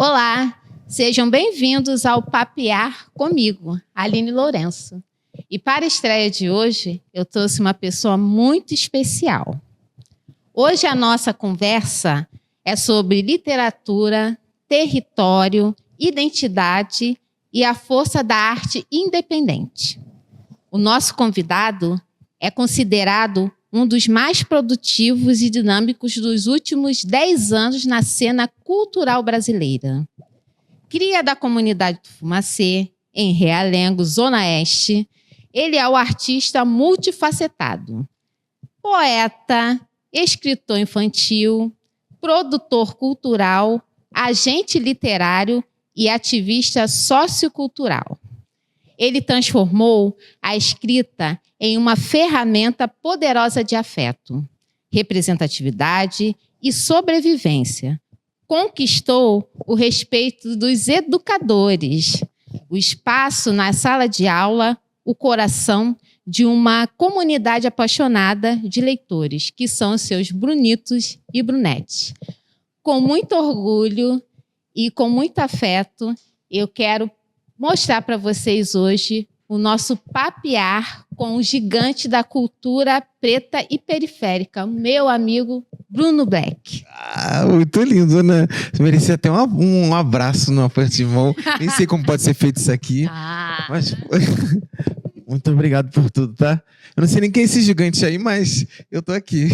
Olá, sejam bem-vindos ao Papear comigo, Aline Lourenço. E para a estreia de hoje, eu trouxe uma pessoa muito especial. Hoje a nossa conversa é sobre literatura, território, identidade e a força da arte independente. O nosso convidado é considerado um dos mais produtivos e dinâmicos dos últimos 10 anos na cena cultural brasileira. Cria da comunidade do Fumacê, em Realengo, Zona Oeste, ele é o artista multifacetado. Poeta, escritor infantil, produtor cultural, agente literário e ativista sociocultural. Ele transformou a escrita em uma ferramenta poderosa de afeto, representatividade e sobrevivência. Conquistou o respeito dos educadores, o espaço na sala de aula, o coração de uma comunidade apaixonada de leitores, que são seus Brunitos e Brunetes. Com muito orgulho e com muito afeto, eu quero mostrar para vocês hoje o nosso papear com o gigante da cultura preta e periférica, meu amigo Bruno Black. Muito lindo, né? Você merecia até um abraço no aperto de mão. Nem sei como pode ser feito isso aqui. Mas muito obrigado por tudo, tá? Eu não sei nem quem é esse gigante aí, mas eu tô aqui.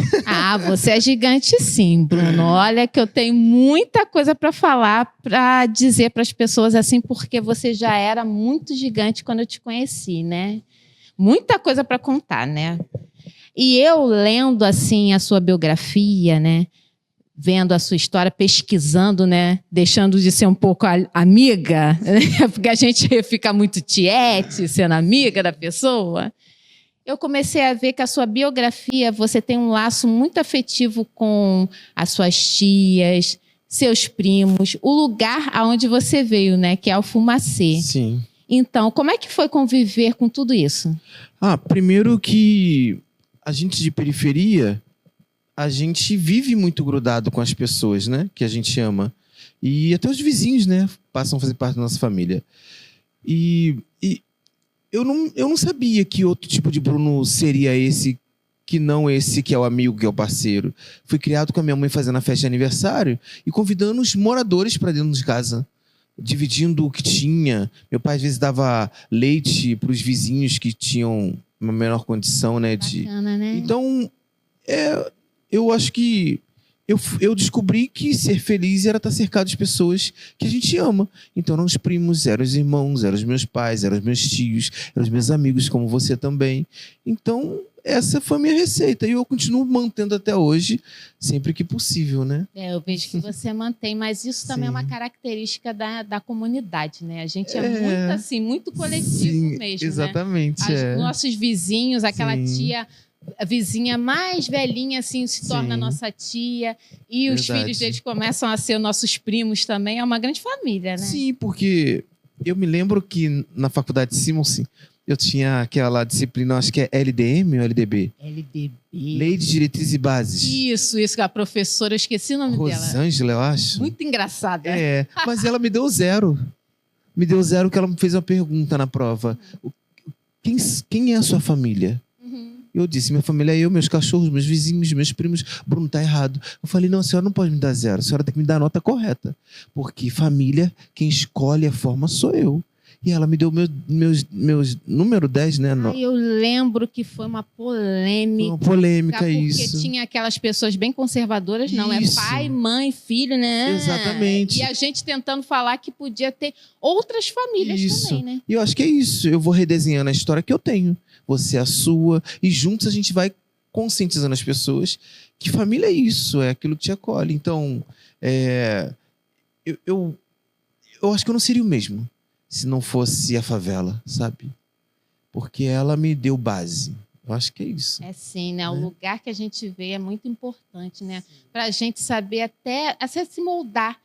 Você é gigante sim, Bruno. Olha que eu tenho muita coisa para falar, para dizer para as pessoas assim, porque você já era muito gigante quando eu te conheci, né? Muita coisa para contar, né? E eu lendo assim a sua biografia, né? Vendo a sua história, pesquisando, né? Deixando de ser um pouco amiga, né? Porque a gente fica muito tiete, sendo amiga da pessoa. Eu comecei a ver que a sua biografia, você tem um laço muito afetivo com as suas tias, seus primos, o lugar aonde você veio, né? Que é o Fumacê. Sim. Então, como é que foi conviver com tudo isso? Primeiro que a gente de periferia, a gente vive muito grudado com as pessoas, né? Que a gente ama. E até os vizinhos, né? Passam a fazer parte da nossa família. E eu não sabia que outro tipo de Bruno seria esse, que não esse que é o amigo, que é o parceiro. Fui criado com a minha mãe fazendo a festa de aniversário e convidando os moradores para dentro de casa, dividindo o que tinha. Meu pai às vezes dava leite para os vizinhos que tinham uma menor condição, né? Bacana, né? Então, eu acho que eu descobri que ser feliz era estar cercado de pessoas que a gente ama. Então, eram os primos, eram os irmãos, eram os meus pais, eram os meus tios, eram os meus amigos, como você também. Então, essa foi a minha receita. E eu continuo mantendo até hoje, sempre que possível, né? Eu vejo que você mantém, mas isso também é uma característica da comunidade, né? A gente é muito assim, muito coletivo mesmo, exatamente, né? Nossos vizinhos, aquela tia... A vizinha mais velhinha assim se torna nossa tia e os filhos deles começam a ser nossos primos também. É uma grande família, né? Sim, porque eu me lembro que na faculdade de Simonsen eu tinha aquela disciplina, acho que é LDM ou LDB? LDB. Lei de Diretrizes e Bases. Isso, que a professora, eu esqueci o nome dela. Rosângela, eu acho. Muito engraçada. Mas ela me deu 0. Me deu 0 que ela me fez uma pergunta na prova. Quem é a sua família? Eu disse, minha família é eu, meus cachorros, meus vizinhos, meus primos. Bruno, tá errado. Eu falei, não, a senhora não pode me dar 0. A senhora tem que me dar a nota correta. Porque família, quem escolhe a forma sou eu. E ela me deu meus número 10, né? Eu lembro que foi uma polêmica. Foi uma polêmica, porque isso. Porque tinha aquelas pessoas bem conservadoras, não. Isso. É pai, mãe, filho, né? Exatamente. E a gente tentando falar que podia ter outras famílias também, né? E eu acho que é isso. Eu vou redesenhando a história que eu tenho. Você a sua. E juntos a gente vai conscientizando as pessoas que família é isso, é aquilo que te acolhe. Então, eu acho que eu não seria o mesmo se não fosse a favela, sabe? Porque ela me deu base. Eu acho que é isso. É sim, né? O lugar que a gente vê é muito importante, né? Para a gente saber até se moldar,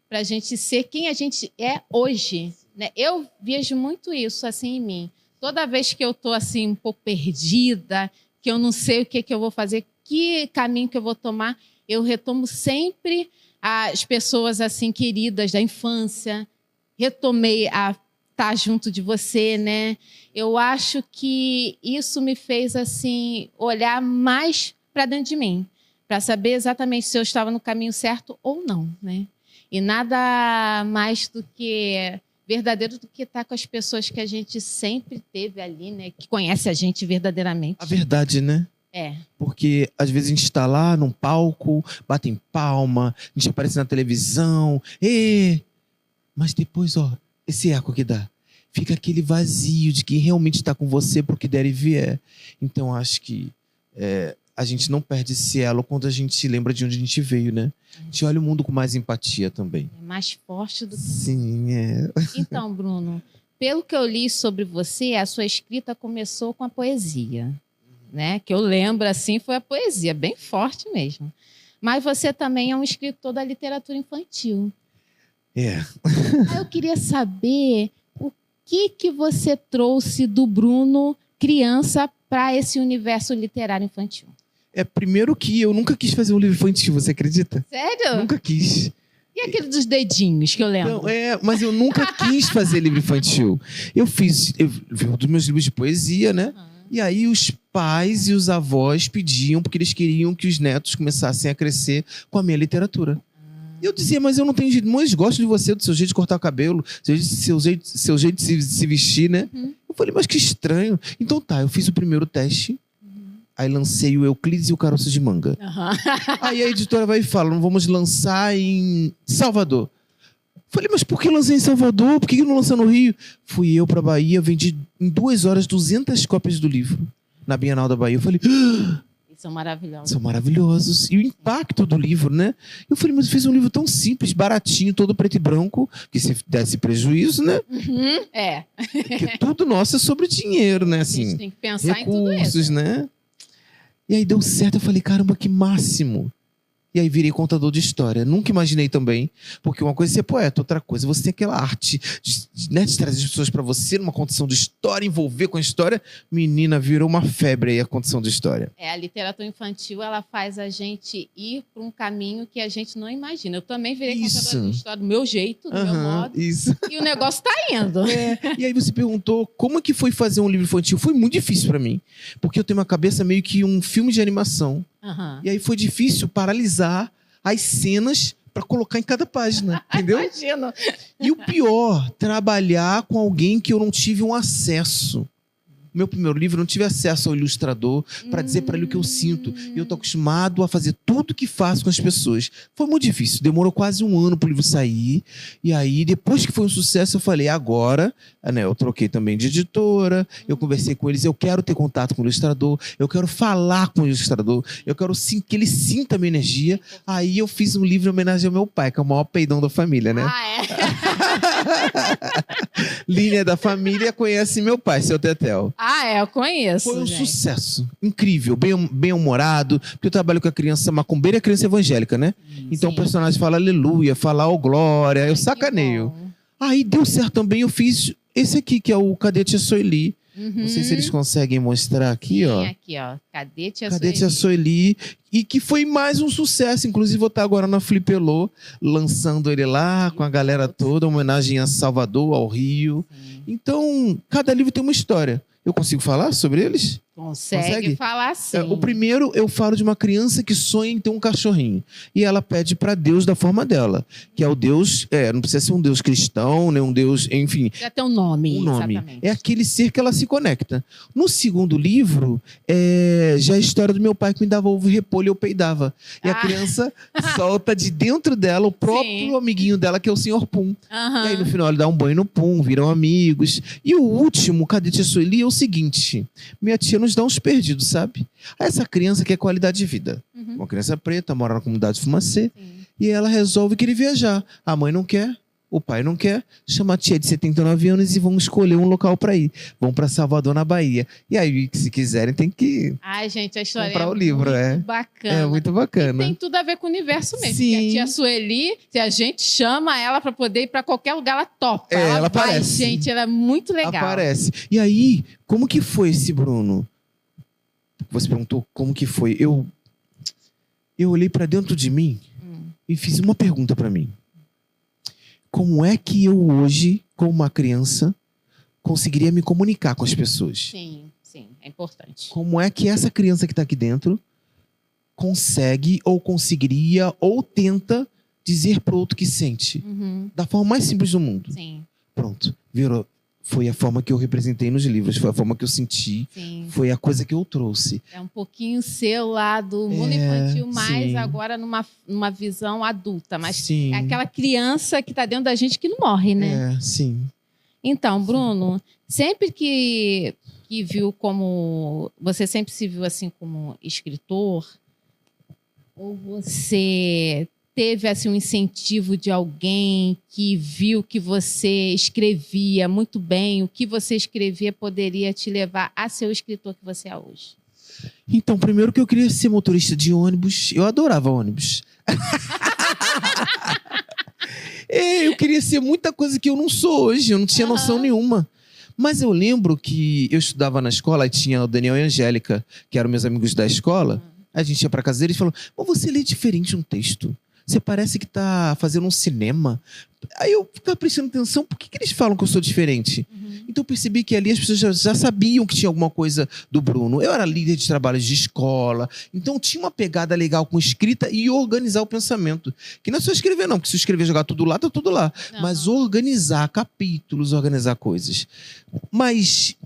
para a gente ser quem a gente é hoje, né? Eu vejo muito isso assim em mim. Toda vez que eu estou assim um pouco perdida, que eu não sei o que eu vou fazer, que caminho que eu vou tomar, eu retomo sempre as pessoas assim queridas da infância. Retomei a estar junto de você, né? Eu acho que isso me fez assim olhar mais para dentro de mim, para saber exatamente se eu estava no caminho certo ou não, né? E nada mais do que verdadeiro do que estar com as pessoas que a gente sempre teve ali, né? Que conhece a gente verdadeiramente. A verdade, né? É. Porque às vezes a gente está lá num palco, batem palma, a gente aparece na televisão, mas depois, ó, esse eco que dá, fica aquele vazio de quem realmente está com você pro que der e vier. Então acho que a gente não perde esse elo quando a gente se lembra de onde a gente veio, né? A gente olha o mundo com mais empatia também. É mais forte do que... Sim, é. Então, Bruno, pelo que eu li sobre você, a sua escrita começou com a poesia, né? Que eu lembro, assim, foi a poesia, bem forte mesmo. Mas você também é um escritor da literatura infantil. É. Aí eu queria saber o que você trouxe do Bruno criança para esse universo literário infantil. Primeiro que eu nunca quis fazer um livro infantil, você acredita? Sério? Nunca quis. E aquele dos dedinhos que eu lembro? Não, mas eu nunca quis fazer livro infantil. Eu vi um dos meus livros de poesia, né? E aí os pais e os avós pediam, porque eles queriam que os netos começassem a crescer com a minha literatura. E eu dizia, mas eu não tenho jeito, mas gosto de você, do seu jeito de cortar o cabelo, seu jeito de se vestir, né? Eu falei, mas que estranho. Então tá, eu fiz o primeiro teste, aí lancei o Euclides e o Caroço de Manga. Aí a editora vai e fala, não vamos lançar em Salvador. Falei, mas por que lancei em Salvador? Por que não lançou no Rio? Fui eu pra Bahia, vendi em 2 horas 200 cópias do livro na Bienal da Bahia. Eu falei, São maravilhosos. são maravilhosos. E o impacto do livro, né? Eu falei, mas eu fiz um livro tão simples, baratinho, todo preto e branco, que se desse prejuízo, né? Porque tudo nosso é sobre dinheiro, né? A Assim, gente tem que pensar em tudo recursos, isso. né? E aí deu certo, eu falei, caramba, que máximo. E aí virei contador de história. Nunca imaginei também, porque uma coisa é ser poeta, outra coisa você tem aquela arte de trazer as pessoas para você numa contação de história, envolver com a história. Menina, virou uma febre aí a contação de história. A literatura infantil, ela faz a gente ir para um caminho que a gente não imagina. Eu também virei contadora de história do meu jeito, do meu modo. Isso. E o negócio tá indo. E aí você perguntou como é que foi fazer um livro infantil. Foi muito difícil para mim, porque eu tenho uma cabeça meio que um filme de animação. E aí foi difícil paralisar as cenas para colocar em cada página, entendeu? Imagino. E o pior, trabalhar com alguém que eu não tive um acesso. Meu primeiro livro, eu não tive acesso ao ilustrador para dizer para ele o que eu sinto. E eu tô acostumado a fazer tudo que faço com as pessoas. Foi muito difícil. Demorou quase 1 ano pro livro sair. E aí, depois que foi um sucesso, eu falei, agora, né, eu troquei também de editora, eu conversei com eles, eu quero ter contato com o ilustrador, eu quero falar com o ilustrador, eu quero que ele sinta a minha energia. Aí eu fiz um livro em homenagem ao meu pai, que é o maior peidão da família, né? Linha da família conhece meu pai, seu Tetel. Eu conheço. Foi um sucesso incrível, bem-humorado, porque eu trabalho com a criança macumbeira e a criança evangélica, né? Então o personagem fala aleluia, fala ó glória, eu sacaneio. Aí deu certo também, eu fiz esse aqui, que é o Cadê Tia Soeli. Não sei se eles conseguem mostrar aqui, ó. Aqui, ó. Cadê Tia Soeli? E que foi mais um sucesso. Inclusive, vou estar agora na Flipelô, lançando ele lá com a galera toda, homenagem a Salvador, ao Rio. Então, cada livro tem uma história. Eu consigo falar sobre eles? Consegue falar sim. O primeiro, eu falo de uma criança que sonha em ter um cachorrinho. E ela pede para Deus da forma dela. Que é o Deus, não precisa ser um Deus cristão, nem um Deus, enfim. Já tem um nome, exatamente. É aquele ser que ela se conecta. No segundo livro, já é a história do meu pai que me dava ovo e repolho e eu peidava. E a criança solta de dentro dela o próprio amiguinho dela, que é o Senhor Pum. E aí no final ele dá um banho no Pum, viram amigos. E o último, Cadê Tia Sueli, é o seguinte. Minha tia nos dá uns perdidos, sabe? Aí essa criança quer qualidade de vida. Uma criança preta, mora na comunidade de Fumacê. E ela resolve querer viajar. A mãe não quer, o pai não quer. Chama a tia de 79 anos e vão escolher um local para ir. Vão para Salvador, na Bahia. E aí, se quiserem, tem que gente, a história comprar o livro. Muito bacana. É muito bacana. E tem tudo a ver com o universo mesmo. Sim. Porque a tia Sueli, se a gente chama ela para poder ir para qualquer lugar, ela topa. Ela vai, aparece. gente, ela é muito legal. Aparece. E aí, como que foi esse Bruno? Você perguntou como que foi. Eu olhei para dentro de mim e fiz uma pergunta para mim. Como é que eu hoje, como uma criança, conseguiria me comunicar com as pessoas? Sim, é importante. Como é que essa criança que está aqui dentro consegue, ou conseguiria, ou tenta dizer para o outro que sente? Da forma mais simples do mundo. Sim. Pronto, virou. Foi a forma que eu representei nos livros, foi a forma que eu senti, foi a coisa que eu trouxe. É um pouquinho seu lá do mundo infantil, mas agora numa visão adulta. Mas é aquela criança que está dentro da gente que não morre, né? Sim. Então, Bruno, sempre que viu como... Você sempre se viu assim como escritor? Ou você teve assim, um incentivo de alguém que viu que você escrevia muito bem, o que você escrevia poderia te levar a ser o escritor que você é hoje? Então, primeiro que eu queria ser motorista de ônibus. Eu adorava ônibus. Eu queria ser muita coisa que eu não sou hoje. Eu não tinha noção nenhuma. Mas eu lembro que eu estudava na escola e tinha o Daniel e a Angélica, que eram meus amigos da escola. A gente ia pra casa deles e falou: mas você lê diferente um texto. Você parece que tá fazendo um cinema. Aí eu ficava prestando atenção, por que eles falam que eu sou diferente? Então eu percebi que ali as pessoas já sabiam que tinha alguma coisa do Bruno. Eu era líder de trabalhos de escola, então tinha uma pegada legal com escrita e organizar o pensamento. Que não é só escrever não, porque se eu escrever e jogar tudo lá, tá tudo lá. Mas organizar capítulos, organizar coisas. Mas...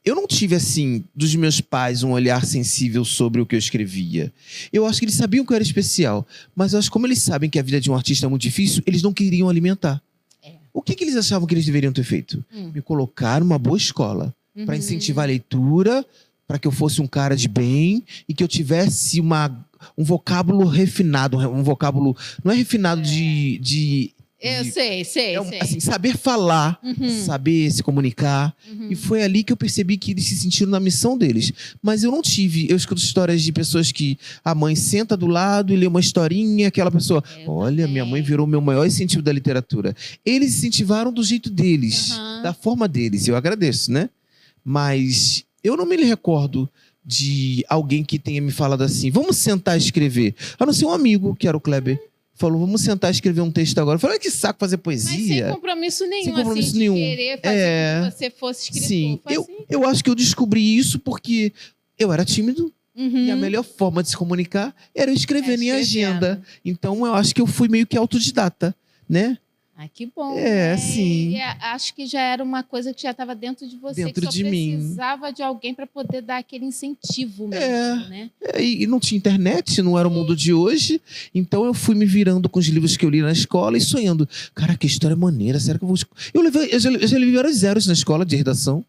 eu não tive, assim, dos meus pais, um olhar sensível sobre o que eu escrevia. Eu acho que eles sabiam que eu era especial, mas eu acho que como eles sabem que a vida de um artista é muito difícil, eles não queriam alimentar. O que eles achavam que eles deveriam ter feito? Me colocar numa boa escola, para incentivar a leitura, para que eu fosse um cara de bem e que eu tivesse um vocábulo refinado, um vocábulo... Não é refinado Eu sei. Assim, saber falar, saber se comunicar. E foi ali que eu percebi que eles se sentiram na missão deles. Mas eu não tive... Eu escuto histórias de pessoas que a mãe senta do lado e lê uma historinha, aquela pessoa... Olha, minha mãe virou o meu maior incentivo da literatura. Eles incentivaram do jeito deles, da forma deles. Eu agradeço, né? Mas eu não me recordo de alguém que tenha me falado assim: vamos sentar e escrever. A não ser um amigo, que era o Kleber. Falou: vamos sentar e escrever um texto agora. Eu falei: que saco fazer poesia. Mas sem compromisso nenhum, sem compromisso nenhum. De querer fazer com que você fosse escritor. Sim, eu acho que eu descobri isso porque eu era tímido. E a melhor forma de se comunicar era eu escrever minha agenda. Então eu acho que eu fui meio que autodidata, né? Que bom. Sim. E acho que já era uma coisa que já estava dentro de você, dentro que só de precisava de alguém para poder dar aquele incentivo mesmo, né? E não tinha internet, não era o mundo de hoje. Então eu fui me virando com os livros que eu li na escola e sonhando. Cara, que história maneira, será que eu vou... Eu já levei vários zeros na escola de redação.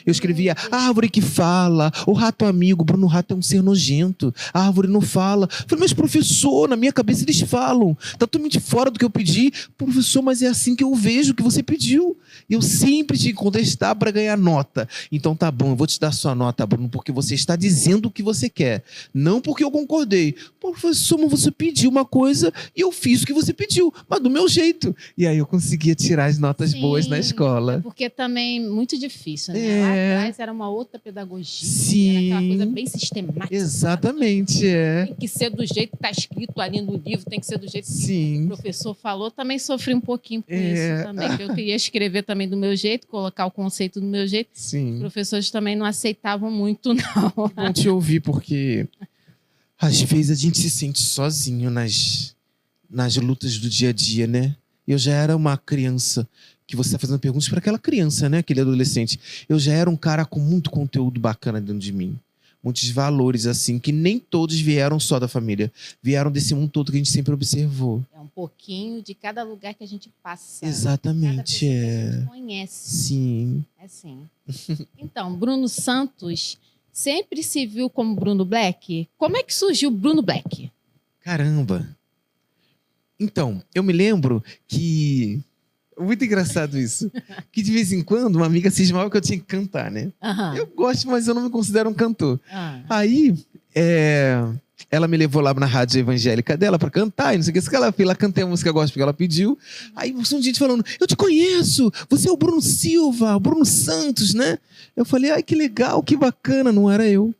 Eu escrevia: a árvore que fala, o rato amigo, Bruno Rato é um ser nojento, a árvore não fala. Eu falei: mas professor, na minha cabeça eles falam, tá totalmente fora do que eu pedi. Professor, mas é assim que eu vejo que você pediu. E eu sempre tinha que contestar para ganhar nota. Então tá bom, eu vou te dar sua nota, Bruno, porque você está dizendo o que você quer, não porque eu concordei. Professor, mas você pediu uma coisa e eu fiz o que você pediu, mas do meu jeito. E aí eu conseguia tirar as notas boas na escola. Porque também muito difícil, né? Lá atrás era uma outra pedagogia. Era aquela coisa bem sistemática. Exatamente, Tem que ser do jeito que está escrito ali no livro, tem que ser do jeito que o professor falou. Também sofri um pouquinho com isso também, que eu queria escrever também do meu jeito, colocar o conceito do meu jeito. Os professores também não aceitavam muito, não. Bom te ouvir, porque às vezes a gente se sente sozinho nas lutas do dia a dia, né? Eu já era uma criança, que você está fazendo perguntas para aquela criança, né? Aquele adolescente. Eu já era um cara com muito conteúdo bacana dentro de mim. Muitos valores, assim, que nem todos vieram só da família. Vieram desse mundo todo que a gente sempre observou. É um pouquinho de cada lugar que a gente passa. Exatamente, que a gente conhece. Sim. É assim. Então, Bruno Santos sempre se viu como Bruno Black? Como é que surgiu Bruno Black? Caramba! Então, eu me lembro que... Muito engraçado isso. Que de vez em quando uma amiga cismava que eu tinha que cantar, né? Eu gosto, mas eu não me considero um cantor. Aí, ela me levou lá na rádio evangélica dela pra cantar, e não sei o que. Se ela fez, ela cantei a música gospel que ela pediu. Aí um gente falando: eu te conheço, você é o Bruno Silva, o Bruno Santos, né? Eu falei: ai, que legal, que bacana, não era eu.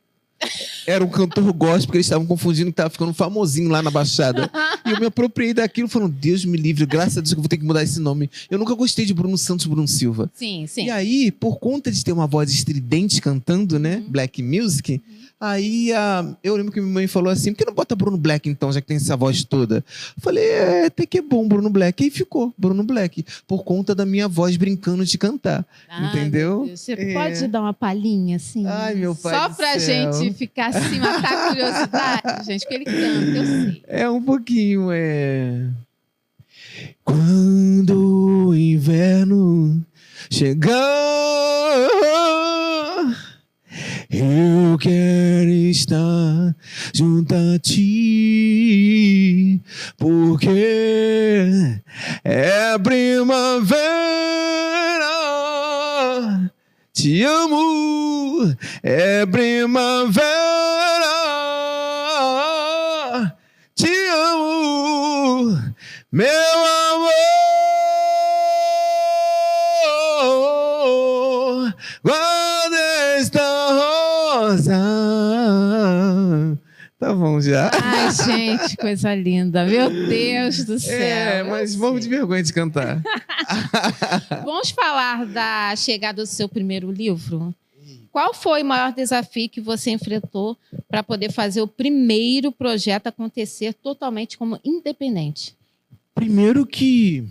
Era um cantor gospel, porque eles estavam confundindo que estava ficando famosinho lá na Baixada. E eu me apropriei daquilo, falando, Deus me livre, graças a Deus que eu vou ter que mudar esse nome. Eu nunca gostei de Bruno Santos, Bruno Silva. Sim, sim. E aí, por conta de ter uma voz estridente cantando, né? Black Music, aí eu lembro que minha mãe falou assim, por que não bota Bruno Black então, já que tem essa voz toda? Eu falei, até que é bom Bruno Black. Aí ficou Bruno Black, por conta da minha voz brincando de cantar. Entendeu? Você pode dar uma palhinha, assim? Ai, meu pai Só do pra céu. gente ficar assim, matar a curiosidade, gente, porque ele canta, eu sei. É um pouquinho, Quando o inverno chegar, eu quero estar junto a ti, porque é primavera. Te amo, é primavera. Te amo, meu amor. Guarda esta rosa. Tá bom já. Ai, gente, coisa linda. Meu Deus do céu. Mas morro de vergonha de cantar. Vamos falar da chegada do seu primeiro livro? Qual foi o maior desafio que você enfrentou para poder fazer o primeiro projeto acontecer totalmente como independente? Primeiro que...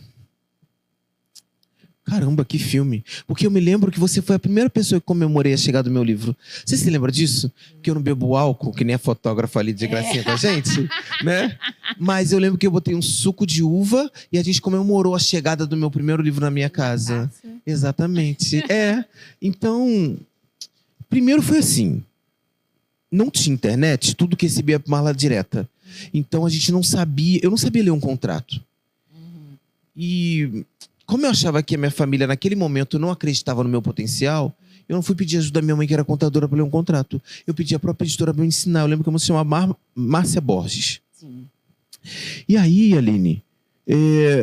Caramba, que filme. Porque eu me lembro que você foi a primeira pessoa que comemorei a chegada do meu livro. Você se lembra disso? Que eu não bebo álcool, que nem a fotógrafa ali de gracinha com a gente, né? Mas eu lembro que eu botei um suco de uva e a gente comemorou a chegada do meu primeiro livro na minha casa. Exatamente. Então, primeiro foi assim. Não tinha internet, tudo que recebia por mala direta. Então a gente não sabia, eu não sabia ler um contrato. E como eu achava que a minha família naquele momento não acreditava no meu potencial, eu não fui pedir ajuda da minha mãe, que era contadora, para ler um contrato. Eu pedi a própria editora para me ensinar. Eu lembro que a moça se chamava Márcia Borges. Sim. E aí, Aline,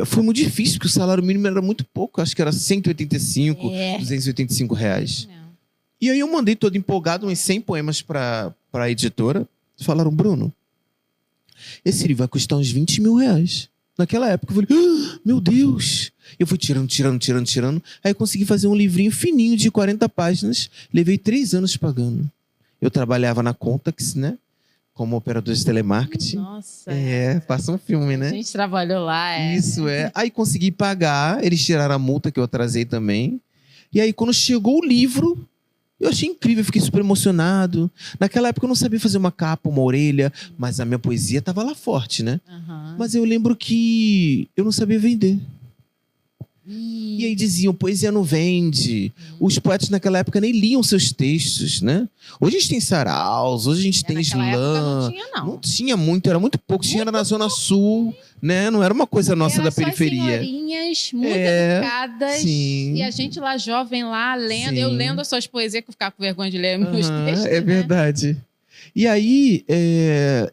foi muito difícil, porque o salário mínimo era muito pouco. Acho que era 185, 285 reais. E aí eu mandei todo empolgado uns 100 poemas para a editora. Falaram, Bruno, esse livro vai custar uns 20 mil reais. Naquela época eu falei, meu Deus! Eu fui tirando. Aí eu consegui fazer um livrinho fininho de 40 páginas. Levei 3 anos pagando. Eu trabalhava na Contax, né? Como operador de telemarketing. Nossa. Passa um filme, né? A gente trabalhou lá. Isso, Aí consegui pagar. Eles tiraram a multa que eu atrasei também. E aí quando chegou o livro... Eu achei incrível, eu fiquei super emocionado. Naquela época eu não sabia fazer uma capa, uma orelha, mas a minha poesia estava lá forte, né? Mas eu lembro que eu não sabia vender. E aí diziam, poesia não vende. Os poetas naquela época nem liam seus textos, né? Hoje a gente tem saraus, hoje a gente tem slam. Não tinha, não. Não tinha muito, era muito pouco. Tinha na Zona Sul, né? Não era uma coisa nossa da periferia. Senhorinhas muito educadas. Sim. E a gente lá, jovem lá, lendo. Sim. Eu lendo as suas poesias, que eu ficava com vergonha de ler meus textos. É verdade. E aí,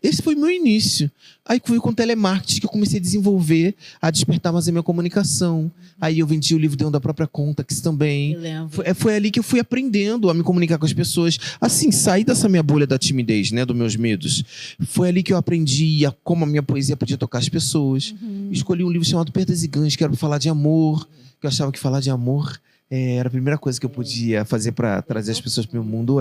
esse foi o meu início. Aí fui com telemarketing que eu comecei a desenvolver, a despertar mais a minha comunicação. Aí eu vendi o livro dentro da própria Contax também. Eu lembro. Foi ali que eu fui aprendendo a me comunicar com as pessoas. Assim, sair dessa minha bolha da timidez, né, dos meus medos. Foi ali que eu aprendi como a minha poesia podia tocar as pessoas. Escolhi um livro chamado Perdas e Ganhos, que era para falar de amor. Que eu achava que falar de amor era a primeira coisa que eu podia fazer para trazer as pessoas para o meu mundo.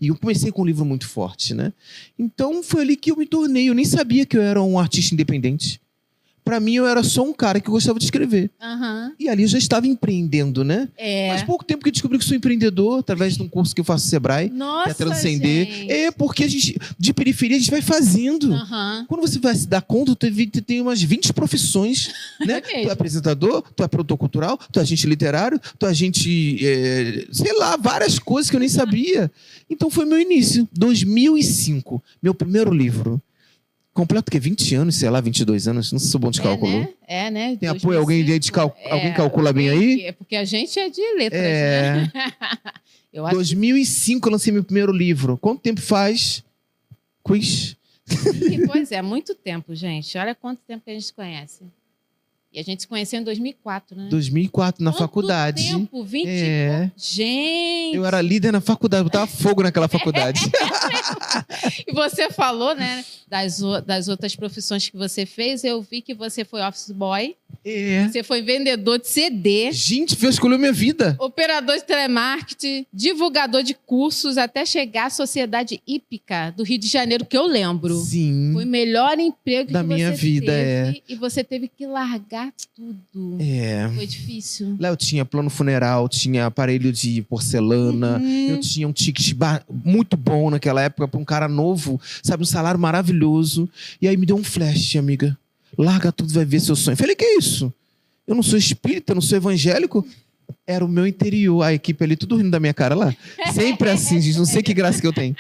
E eu comecei com um livro muito forte, né? Então foi ali que eu me tornei. Eu nem sabia que eu era um artista independente. Para mim, eu era só um cara que gostava de escrever. E ali eu já estava empreendendo, né? Faz pouco tempo que eu descobri que sou empreendedor, através de um curso que eu faço no Sebrae. Nossa, que é Transcender. gente. Porque a gente, de periferia, a gente vai fazendo. Quando você vai se dar conta, tu tem umas 20 profissões, né? Tu é apresentador, tu é produtor cultural, tu é agente literário, tu é agente, sei lá, várias coisas que eu nem sabia. Então foi meu início. 2005, meu primeiro livro. Completo que 20 anos, sei lá, 22 anos, não sou bom de cálculo. Né? Tem apoio? Alguém alguém calcula bem aí? É porque a gente é de letras, né? 2005 eu lancei meu primeiro livro. Quanto tempo faz? Quiz. Pois é, muito tempo, gente. Olha quanto tempo que a gente se conhece. E a gente se conheceu em 2004, né? 2004, na Quanto faculdade. tempo? 20 Gente! Eu era líder na faculdade, botava fogo naquela faculdade. E você falou, né, das outras profissões que você fez. Eu vi que você foi office boy, você foi vendedor de CD, Gente, escolheu minha vida. operador de telemarketing, divulgador de cursos, até chegar à Sociedade Hípica do Rio de Janeiro, que eu lembro. Sim. Foi o melhor emprego Da que minha você vida, teve. E você teve que largar tudo. Foi difícil. Lá eu tinha plano funeral, tinha aparelho de porcelana, eu tinha um ticket muito bom naquela época para um cara novo, sabe, um salário maravilhoso. E aí me deu um flash, amiga. Larga tudo, vai ver seu sonho. Falei, que é isso? Eu não sou espírita, eu não sou evangélico. Era o meu interior, a equipe ali, tudo rindo da minha cara lá. Sempre assim, gente, não sei que graça que eu tenho.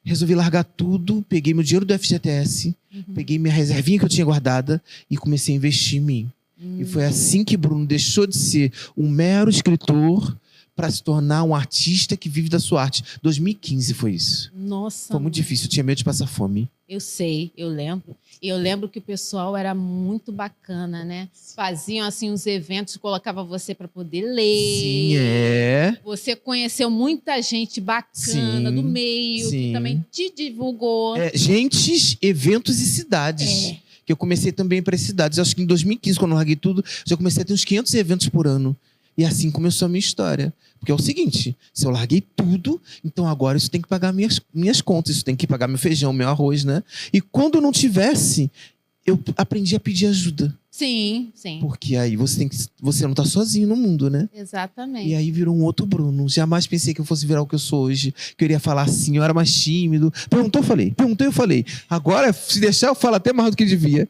Resolvi largar tudo, peguei meu dinheiro do FGTS, peguei minha reservinha que eu tinha guardada e comecei a investir em mim. E foi assim que Bruno deixou de ser um mero escritor para se tornar um artista que vive da sua arte. 2015 foi isso. Nossa. Foi muito difícil, eu tinha medo de passar fome. Eu sei, eu lembro. E eu lembro que o pessoal era muito bacana, né? Faziam assim uns eventos, colocava você para poder ler. Sim, Você conheceu muita gente bacana do meio, que também te divulgou. Gentes, eventos e cidades. Que eu comecei também para as cidades. Acho que em 2015, quando eu larguei tudo, já comecei a ter uns 500 eventos por ano. E assim começou a minha história. Porque é o seguinte, se eu larguei tudo, então agora isso tem que pagar minhas contas, isso tem que pagar meu feijão, meu arroz, né? E quando eu não tivesse, eu aprendi a pedir ajuda. Sim. Porque aí você não tá sozinho no mundo, né? Exatamente. E aí virou um outro Bruno. Jamais pensei que eu fosse virar o que eu sou hoje. Que eu iria falar assim, eu era mais tímido. Perguntou, eu falei. Perguntei, eu falei. Agora, se deixar, eu falo até mais do que devia.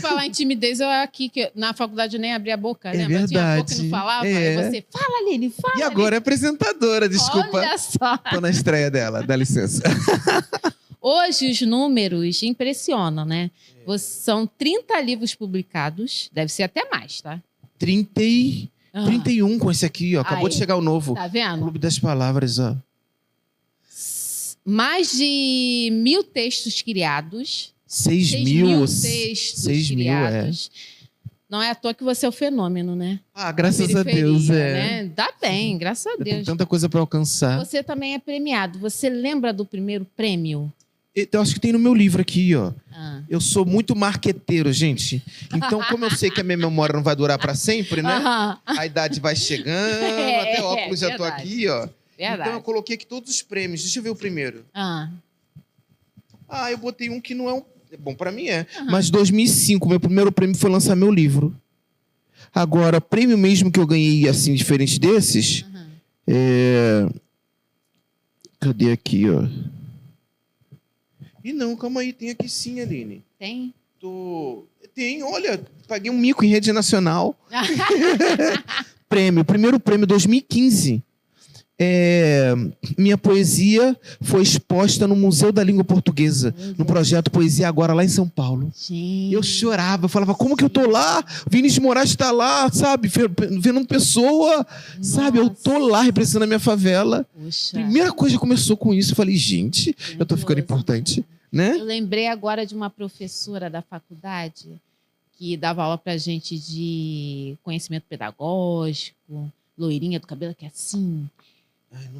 Falar em timidez, eu aqui, que na faculdade eu nem abria a boca, né? Verdade. Mas tinha a boca e não falava. E você, fala, Aline, fala. E agora é apresentadora, desculpa. Olha só. Tô na estreia dela, dá licença. Hoje os números impressionam, né? São 30 livros publicados, deve ser até mais, tá? 31 com esse aqui, ó. Acabou de chegar o novo. Tá vendo? Clube das Palavras, ó. Mais de 1.000 textos criados. 6.000 textos criados. Não é à toa que você é o fenômeno, né? Graças a Deus, né? Dá bem, graças a Deus. Tem tanta coisa para alcançar. Você também é premiado. Você lembra do primeiro prêmio? Eu acho que tem no meu livro aqui, ó. Eu sou muito marqueteiro, gente. Então, como eu sei que a minha memória não vai durar para sempre, né? A idade vai chegando, até óculos já tô aqui, ó. Verdade. Então, eu coloquei aqui todos os prêmios. Deixa eu ver o primeiro. Eu botei um que não é um... Bom, para mim é. Mas 2005, meu primeiro prêmio foi lançar meu livro. Agora, prêmio mesmo que eu ganhei, assim, diferente desses... Cadê aqui, ó? E não, calma aí, tem aqui sim, Aline. Tem? Tem, olha, paguei um mico em rede nacional. Primeiro prêmio 2015. Minha poesia foi exposta no Museu da Língua Portuguesa, no projeto Poesia Agora, lá em São Paulo. Gente. Eu chorava, eu falava, como que eu tô lá? Vinícius de Moraes está lá, sabe? Fernando Pessoa, sabe? Eu tô lá representando a minha favela. Puxa. Primeira coisa que começou com isso, eu falei, gente, eu tô ficando importante, né? Eu lembrei agora de uma professora da faculdade que dava aula pra gente de conhecimento pedagógico, loirinha do cabelo que é assim,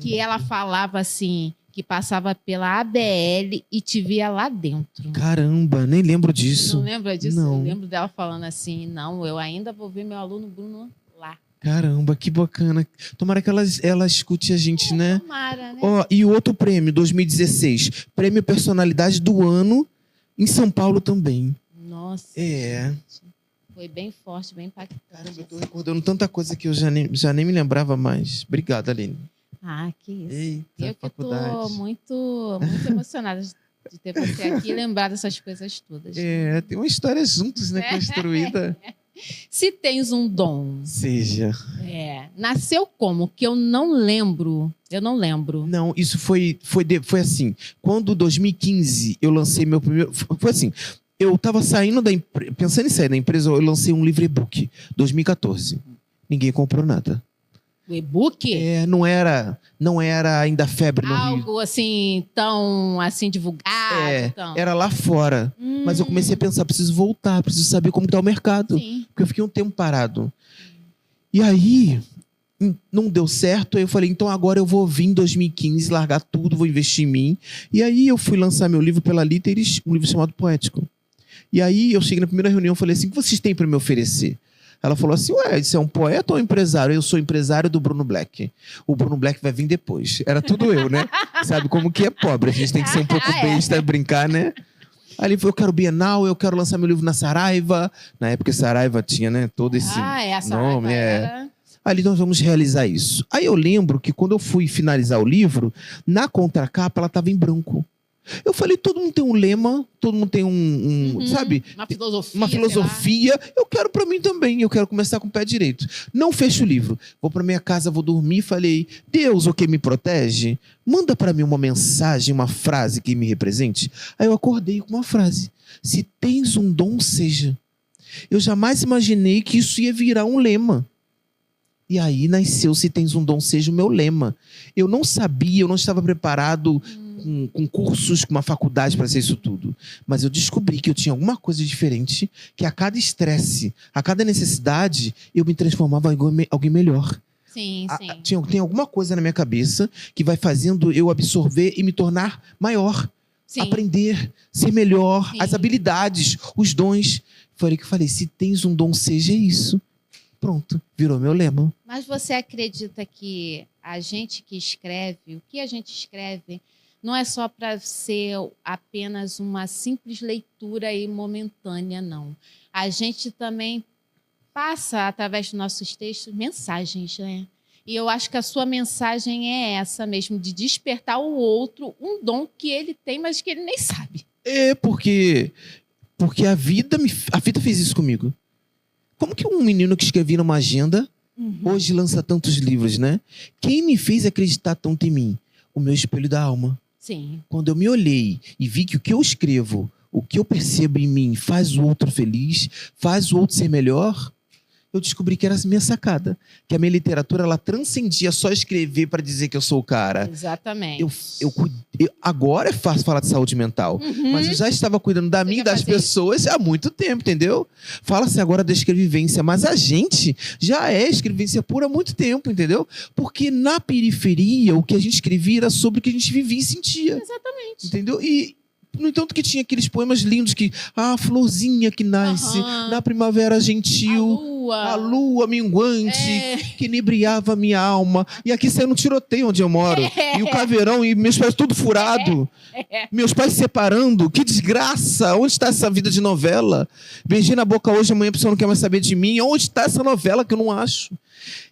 que ela falava assim, que passava pela ABL e te via lá dentro. Caramba, nem lembro disso. Não lembra disso? Não. Eu lembro dela falando assim, não, eu ainda vou ver meu aluno Bruno lá. Caramba, que bacana. Tomara que ela escute a gente, né? Tomara, né? E o outro prêmio, 2016. Prêmio Personalidade do Ano, em São Paulo também. Nossa. Foi bem forte, bem impactante. Caramba, eu tô recordando tanta coisa que eu já nem me lembrava mais. Obrigado, Aline. Que isso. Eita, eu que faculdade. tô muito emocionada de ter você aqui e lembrar dessas coisas todas. Tem uma história juntos, né? Construída. Se tens um dom. Seja. Nasceu como? Que eu não lembro. Não, isso foi assim. Quando, 2015, eu lancei meu primeiro... Foi assim, eu tava saindo pensando em sair da empresa, eu lancei um livro e-book, 2014. Ninguém comprou nada. O e-book? Não era ainda febre no Rio. Algo assim, tão assim, divulgado. Era lá fora. Mas eu comecei a pensar, preciso voltar, preciso saber como está o mercado. Sim. Porque eu fiquei um tempo parado. E aí, não deu certo. Aí eu falei, então agora eu vou vir em 2015, largar tudo, vou investir em mim. E aí eu fui lançar meu livro pela Literis, um livro chamado Poético. E aí eu cheguei na primeira reunião e falei assim, o que vocês têm para me oferecer? Ela falou assim, ué, você é um poeta ou um empresário? Eu sou empresário do Bruno Black. O Bruno Black vai vir depois. Era tudo eu, né? Sabe como que é pobre? A gente tem que ser um pouco besta, brincar, né? Aí ele falou, eu quero Bienal, eu quero lançar meu livro na Saraiva. Na época Saraiva tinha, né, todo esse nome. Ali nós vamos realizar isso. Aí eu lembro que quando eu fui finalizar o livro, na contracapa ela estava em branco. Eu falei, todo mundo tem um lema, todo mundo tem sabe? Uma filosofia. Eu quero para mim também, eu quero começar com o pé direito. Não fecho o livro. Vou para minha casa, vou dormir, falei, Deus, o que me protege? Manda para mim uma mensagem, uma frase que me represente. Aí eu acordei com uma frase. Se tens um dom, seja. Eu jamais imaginei que isso ia virar um lema. E aí nasceu, se tens um dom, seja o meu lema. Eu não sabia, eu não estava preparado com cursos, com uma faculdade para ser isso tudo. Mas eu descobri que eu tinha alguma coisa diferente, que a cada estresse, a cada necessidade, eu me transformava em alguém melhor. Sim, sim. Tem alguma coisa na minha cabeça que vai fazendo eu absorver e me tornar maior. Sim. Aprender, ser melhor, sim. As habilidades, os dons. Falei, se tens um dom, seja isso. Pronto, virou meu lema. Mas você acredita que a gente que escreve, o que a gente escreve, não é só para ser apenas uma simples leitura e momentânea, não. A gente também passa, através dos nossos textos, mensagens, né? E eu acho que a sua mensagem é essa mesmo, de despertar o outro um dom que ele tem, mas que ele nem sabe. Porque a vida fez isso comigo. Como que um menino que escrevia numa agenda, hoje lança tantos livros, né? Quem me fez acreditar tanto em mim? O meu espelho da alma. Sim. Quando eu me olhei e vi que o que eu escrevo, o que eu percebo em mim faz o outro feliz, faz o outro ser melhor, eu descobri que era a minha sacada. Que a minha literatura, ela transcendia só escrever para dizer que eu sou o cara. Exatamente. Agora é fácil falar de saúde mental. Mas eu já estava cuidando da minha e das pessoas há muito tempo, entendeu? Fala-se agora da escrevivência, mas a gente já é escrevivência pura há muito tempo, entendeu? Porque na periferia, o que a gente escrevia era sobre o que a gente vivia e sentia. Exatamente. Entendeu? E no entanto que tinha aqueles poemas lindos que a florzinha que nasce na primavera gentil, a lua minguante que inebriava minha alma. E aqui saiu um tiroteio onde eu moro. E o caveirão e meus pais tudo furado. Meus pais se separando. Que desgraça! Onde está essa vida de novela? Beijei na boca hoje, amanhã a pessoa não quer mais saber de mim. Onde está essa novela que eu não acho?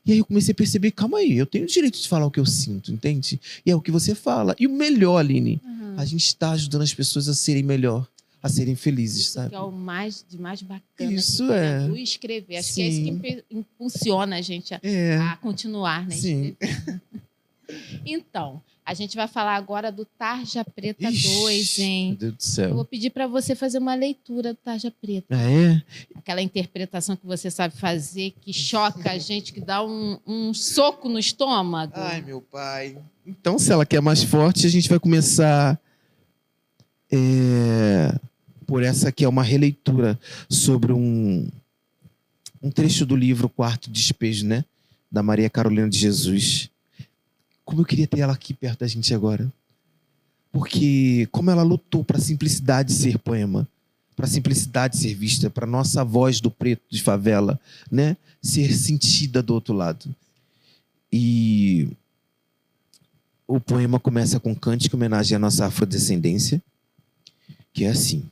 E aí eu comecei a perceber, calma aí, eu tenho o direito de falar o que eu sinto, entende? E é o que você fala. E o melhor, Aline, a gente está ajudando as pessoas a serem melhor, a serem felizes, isso sabe? Que é o de mais bacana. Isso do escrever. Acho que é isso que impulsiona a gente a continuar, né? Sim. Então, a gente vai falar agora do Tarja Preta 2, hein? Meu Deus do céu. Eu vou pedir para você fazer uma leitura do Tarja Preta. Ah, é? Aquela interpretação que você sabe fazer, que choca a gente, que dá um soco no estômago. Ai, meu pai. Então, se ela quer mais forte, a gente vai começar por essa que é uma releitura sobre um trecho do livro Quarto Despejo, né? Da Maria Carolina de Jesus. Como eu queria ter ela aqui perto da gente agora. Porque como ela lutou para a simplicidade ser poema, para a simplicidade ser vista, para a nossa voz do preto de favela, né, ser sentida do outro lado. E o poema começa com um cântico em homenagem à nossa afrodescendência, que é assim.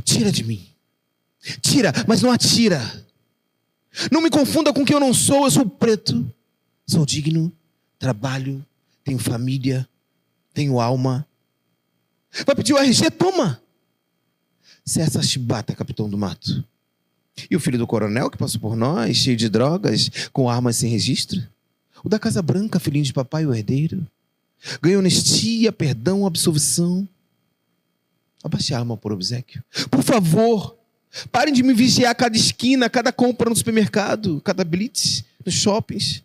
Tira de mim. Tira, mas não atira. Não me confunda com quem eu não sou. Eu sou preto. Sou digno. Trabalho. Tenho família. Tenho alma. Vai pedir o RG? Toma. Se essa chibata, capitão do mato. E o filho do coronel que passou por nós, cheio de drogas, com armas sem registro? O da Casa Branca, filhinho de papai, o herdeiro? Ganhou anistia, perdão, absolvição. Abaixe a arma por obséquio. Por favor, parem de me vigiar a cada esquina, cada compra no supermercado, cada blitz nos shoppings.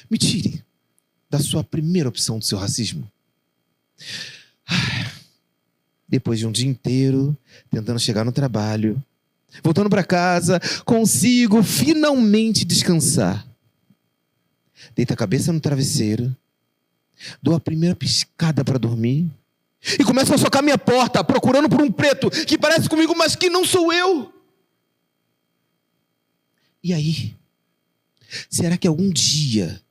Me tire da sua primeira opção do seu racismo. Depois de um dia inteiro tentando chegar no trabalho, voltando para casa, consigo finalmente descansar. Deito a cabeça no travesseiro, dou a primeira piscada para dormir e começo a socar minha porta, procurando por um preto que parece comigo, mas que não sou eu. E aí? Será que algum dia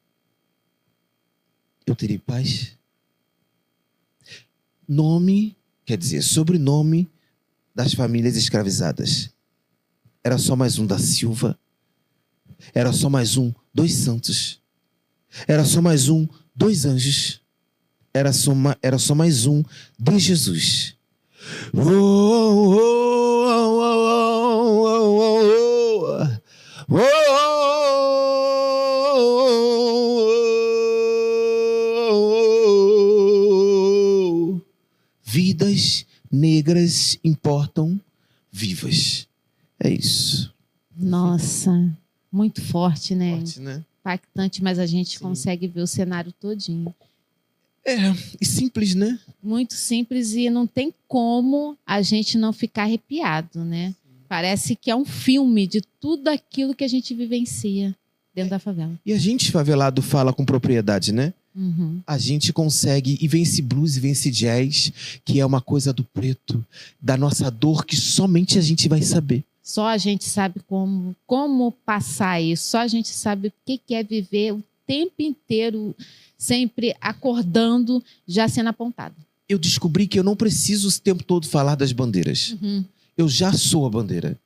eu terei paz? Nome, quer dizer, sobrenome das famílias escravizadas. Era só mais um da Silva. Era só mais um dos Santos. Era só mais um dos Anjos. Era só mais um de Jesus. Vidas negras importam vivas. É isso. Nossa, muito forte, né? Forte, né? Impactante, mas a gente Sim. consegue ver o cenário todinho. E simples, né? Muito simples e não tem como a gente não ficar arrepiado, né? Parece que é um filme de tudo aquilo que a gente vivencia dentro da favela. E a gente favelado fala com propriedade, né? Uhum. A gente consegue, e vem esse blues, e vem esse jazz, que é uma coisa do preto, da nossa dor, que somente a gente vai saber. Só a gente sabe como passar isso. Só a gente sabe o que é viver o tempo inteiro, sempre acordando, já sendo apontado. Eu descobri que eu não preciso o tempo todo falar das bandeiras. Uhum. Eu já sou a bandeira.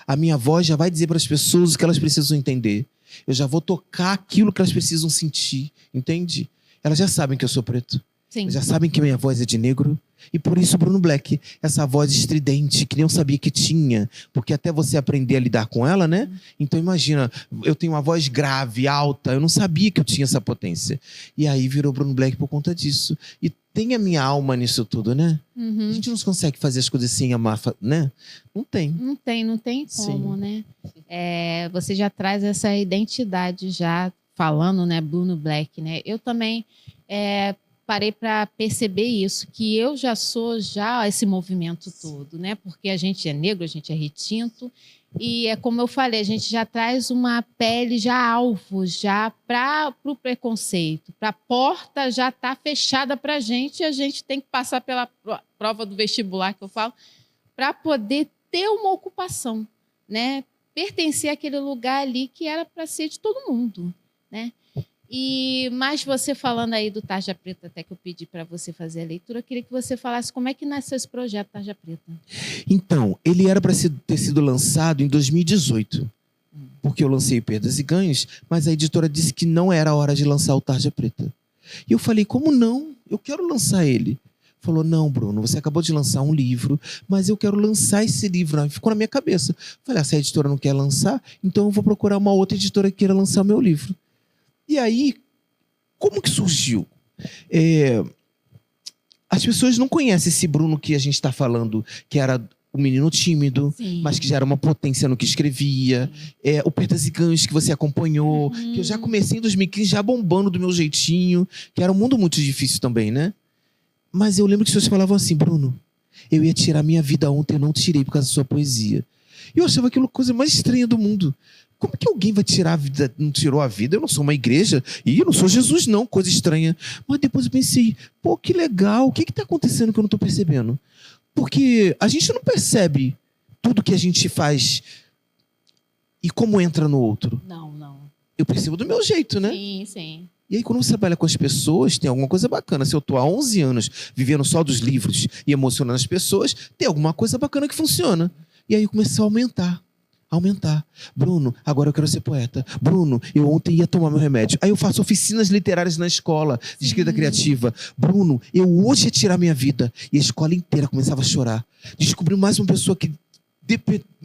A minha voz já vai dizer para as pessoas o que elas precisam entender. Eu já vou tocar aquilo que elas precisam sentir, entende? Elas já sabem que eu sou preto. Sim. Elas já sabem que minha voz é de negro. E por isso, Bruno Black, essa voz estridente, que nem eu sabia que tinha. Porque até você aprender a lidar com ela, né? Então imagina, eu tenho uma voz grave, alta. Eu não sabia que eu tinha essa potência. E aí virou Bruno Black por conta disso. E tem a minha alma nisso tudo, né? Uhum. A gente não consegue fazer as coisas sem amar, né? Não tem. Não tem como, Sim. né? Você já traz essa identidade já falando, né, Bruno Black, né? Eu também parei para perceber isso, que eu já sou esse movimento todo, né? Porque a gente é negro, a gente é retinto e é como eu falei, a gente já traz uma pele já alvo, já para o preconceito, para a porta já tá fechada para a gente tem que passar pela prova do vestibular que eu falo, para poder ter uma ocupação, né? Pertencer àquele lugar ali que era para ser de todo mundo, né? Mas você falando aí do Tarja Preta, até que eu pedi para você fazer a leitura, eu queria que você falasse como é que nasceu esse projeto Tarja Preta. Então, ele era para ter sido lançado em 2018. Porque eu lancei Perdas e Ganhos, mas a editora disse que não era a hora de lançar o Tarja Preta. E eu falei, como não? Eu quero lançar ele. Falou, não, Bruno, você acabou de lançar um livro, mas eu quero lançar esse livro. Ficou na minha cabeça. Falei, se a editora não quer lançar, então eu vou procurar uma outra editora que queira lançar o meu livro. E aí, como que surgiu? As pessoas não conhecem esse Bruno que a gente está falando, que era o menino tímido, Sim. mas que já era uma potência no que escrevia. O Perdas e Ganhos que você acompanhou, que eu já comecei em 2015 já bombando do meu jeitinho, que era um mundo muito difícil também, né? Mas eu lembro que as pessoas falavam assim, Bruno, eu ia tirar minha vida ontem, eu não tirei por causa da sua poesia. E eu achava aquilo a coisa mais estranha do mundo. Como que alguém vai tirar a vida, não tirou a vida? Eu não sou uma igreja e eu não sou Jesus não, coisa estranha. Mas depois eu pensei, pô, que legal, o que está acontecendo que eu não estou percebendo? Porque a gente não percebe tudo que a gente faz e como entra no outro. Não. Eu percebo do meu jeito, né? Sim. E aí, quando você trabalha com as pessoas, tem alguma coisa bacana. Se eu tô há 11 anos vivendo só dos livros e emocionando as pessoas, tem alguma coisa bacana que funciona. E aí, começou a aumentar. Bruno, agora eu quero ser poeta. Bruno, eu ontem ia tomar meu remédio. Aí eu faço oficinas literárias na escola de escrita criativa. Bruno, eu hoje ia tirar minha vida. E a escola inteira começava a chorar. Descobri mais uma pessoa que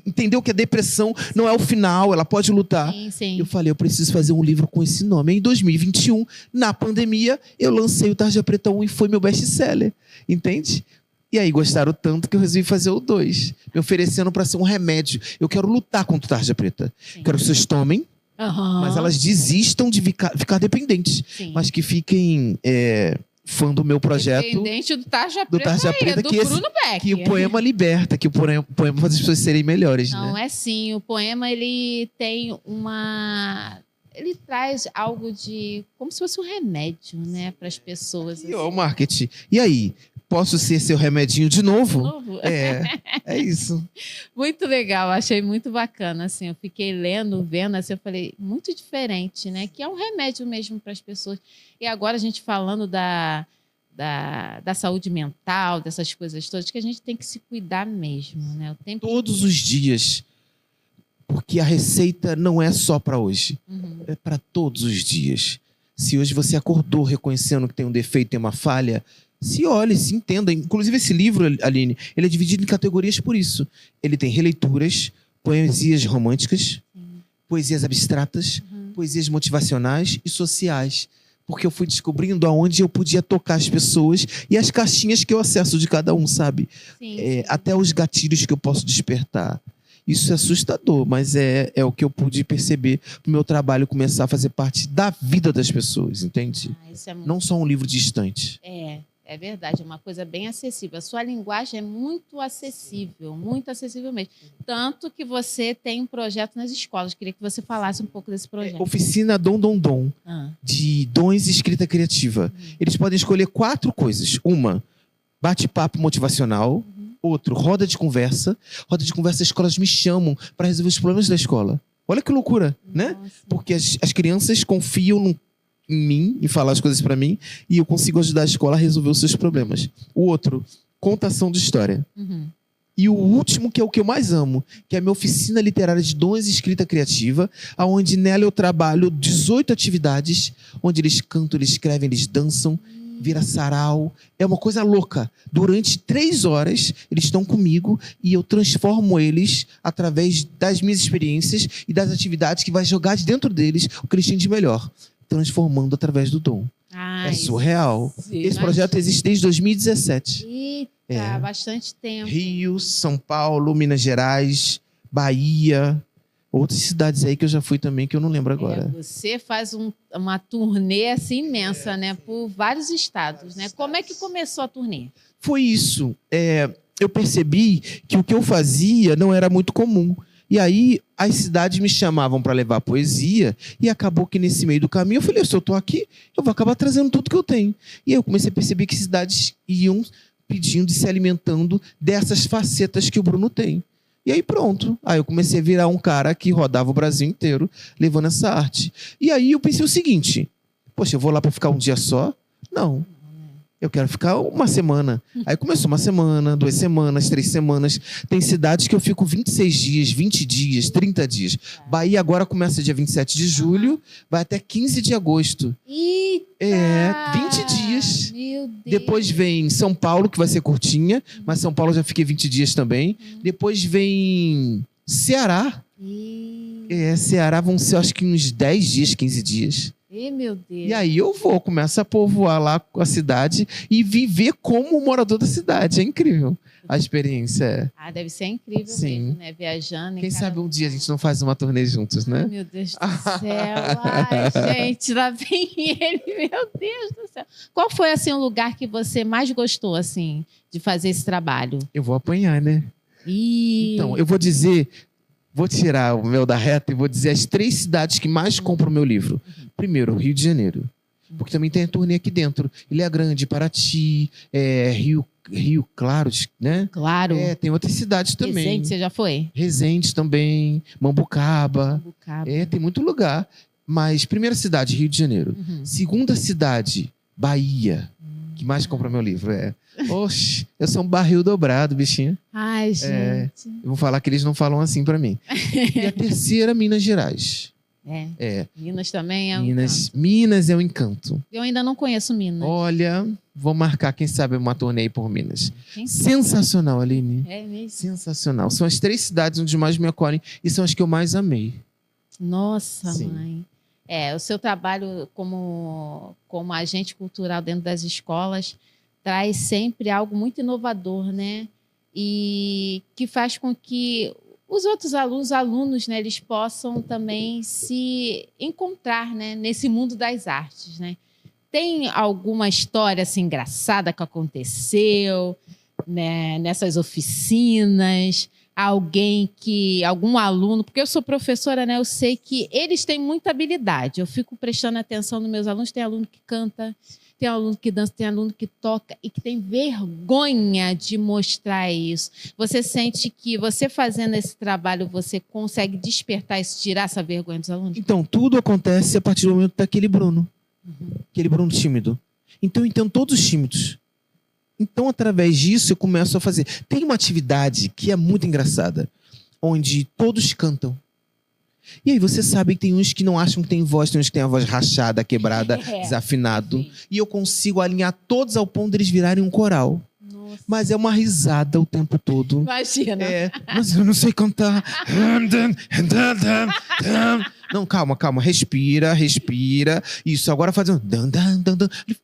entendeu que a depressão não é o final, ela pode lutar. Sim. Eu falei, eu preciso fazer um livro com esse nome. Em 2021, na pandemia, eu lancei o Tarja Preta 1 e foi meu best-seller. Entende? E aí gostaram tanto que eu resolvi fazer o 2, me oferecendo para ser um remédio. Eu quero lutar contra o Tarja Preta. Sim. Quero que vocês tomem, mas elas desistam de ficar dependentes. Sim. Mas que fiquem fã do meu projeto. Independente do Tarja Preta, do que Bruno Beck. Que o poema liberta, que o poema faz as pessoas serem melhores. Não, né? é sim. O poema, ele tem ele traz algo de... como se fosse um remédio, né? Para as pessoas. E o marketing. E aí? Posso ser seu remedinho de novo? Novo? É isso. Muito legal, achei muito bacana, assim, eu fiquei vendo, assim, eu falei, muito diferente, né, que é um remédio mesmo para as pessoas. E agora a gente falando da saúde mental, dessas coisas todas, que a gente tem que se cuidar mesmo, né, o tempo Todos os dias, porque a receita não é só para hoje, é para todos os dias. Se hoje você acordou reconhecendo que tem um defeito, tem uma falha, se olhe, se entenda. Inclusive esse livro, Aline, ele é dividido em categorias por isso. Ele tem releituras, poesias românticas, poesias abstratas, poesias motivacionais e sociais. Porque eu fui descobrindo aonde eu podia tocar as pessoas e as caixinhas que eu acesso de cada um, sabe? Sim. Até os gatilhos que eu posso despertar. Isso é assustador, mas é o que eu pude perceber pro meu trabalho começar a fazer parte da vida das pessoas, entende? Isso é muito... Não só um livro distante. É verdade, é uma coisa bem acessível. A sua linguagem é muito acessível mesmo. Tanto que você tem um projeto nas escolas. Queria que você falasse um pouco desse projeto. Oficina Dom Dom Dom, de dons e escrita criativa. Eles podem escolher 4 coisas. Uma, bate-papo motivacional. Outro, roda de conversa. Roda de conversa, as escolas me chamam para resolver os problemas da escola. Olha que loucura, né? Nossa. Porque as crianças confiam em mim, em falar as coisas para mim, e eu consigo ajudar a escola a resolver os seus problemas. O outro, contação de história. E o último, que é o que eu mais amo, que é a minha oficina literária de dons e escrita criativa, onde nela eu trabalho 18 atividades, onde eles cantam, eles escrevem, eles dançam, vira sarau. É uma coisa louca. Durante 3 horas, eles estão comigo e eu transformo eles através das minhas experiências e das atividades que vai jogar de dentro deles o que eles têm de melhor, transformando através do dom. É surreal. Esse projeto existe desde 2017. Eita, bastante tempo. Rio, São Paulo, Minas Gerais, Bahia, outras cidades aí que eu já fui também, que eu não lembro agora. Você faz uma turnê assim imensa, né? Por vários estados, né? Como é que começou a turnê? Foi isso. Eu percebi que o que eu fazia não era muito comum. E aí as cidades me chamavam para levar poesia e acabou que nesse meio do caminho eu falei, se eu estou aqui, eu vou acabar trazendo tudo que eu tenho. E aí eu comecei a perceber que cidades iam pedindo e se alimentando dessas facetas que o Bruno tem. E aí pronto. Aí eu comecei a virar um cara que rodava o Brasil inteiro levando essa arte. E aí eu pensei o seguinte, poxa, eu vou lá para ficar um dia só? Não. Eu quero ficar uma semana. Aí começou uma semana, 2 semanas, 3 semanas. Tem cidades que eu fico 26 dias, 20 dias, 30 dias. Bahia agora começa dia 27 de julho, vai até 15 de agosto. Eita! 20 dias. Meu Deus. Depois vem São Paulo, que vai ser curtinha, mas São Paulo eu já fiquei 20 dias também. Depois vem Ceará. Ceará vão ser, acho que uns 10 dias, 15 dias. Meu Deus. E aí eu começo a povoar lá a cidade e viver como morador da cidade. É incrível a experiência. Deve ser incrível mesmo, né? Viajando. Quem sabe um dia a gente não faz uma turnê juntos, né? Meu Deus do céu. Ai, gente, lá vem ele. Meu Deus do céu. Qual foi, assim, o lugar que você mais gostou, assim, de fazer esse trabalho? Eu vou apanhar, né? Então, eu vou dizer... Vou tirar o meu da reta e vou dizer as 3 cidades que mais compram o meu livro. Primeiro, Rio de Janeiro. Porque também tem a turnê aqui dentro. Ilha Grande, Paraty, Rio Claro, né? Claro. Tem outras cidades também. Resende, você já foi? Resende também, Mambucaba. Tem muito lugar. Mas primeira cidade, Rio de Janeiro. Uhum. Segunda cidade, Bahia. Que mais compra meu livro? Oxe, eu sou um barril dobrado, bichinho. Ai, gente. Eu vou falar que eles não falam assim pra mim. E a terceira, Minas Gerais. Minas também é um Minas, encanto. Minas é um encanto. Eu ainda não conheço Minas. Olha, vou marcar, quem sabe, uma turnê por Minas. Quem sabe? Sensacional, Aline. É mesmo? Sensacional. São as 3 cidades onde mais me acolhem e são as que eu mais amei. Nossa, Sim. mãe. O seu trabalho como agente cultural dentro das escolas traz sempre algo muito inovador, né? E que faz com que os outros alunos, né, eles possam também se encontrar, né, nesse mundo das artes, né? Tem alguma história assim, engraçada que aconteceu, né, nessas oficinas? Algum aluno, porque eu sou professora, né? Eu sei que eles têm muita habilidade. Eu fico prestando atenção nos meus alunos. Tem aluno que canta, tem aluno que dança, tem aluno que toca e que tem vergonha de mostrar isso. Você sente que você fazendo esse trabalho, você consegue despertar isso, tirar essa vergonha dos alunos? Então, tudo acontece a partir do momento daquele Bruno. Aquele Bruno tímido. Então, eu entendo todos os tímidos. Então, através disso, eu começo a fazer. Tem uma atividade que é muito engraçada, onde todos cantam. E aí você sabe que tem uns que não acham que tem voz, tem uns que tem a voz rachada, quebrada, desafinado. Sim. E eu consigo alinhar todos ao ponto deles virarem um coral. Nossa. Mas é uma risada o tempo todo. Imagina. Mas eu não sei cantar. Não, calma. Respira. Isso, agora faz um...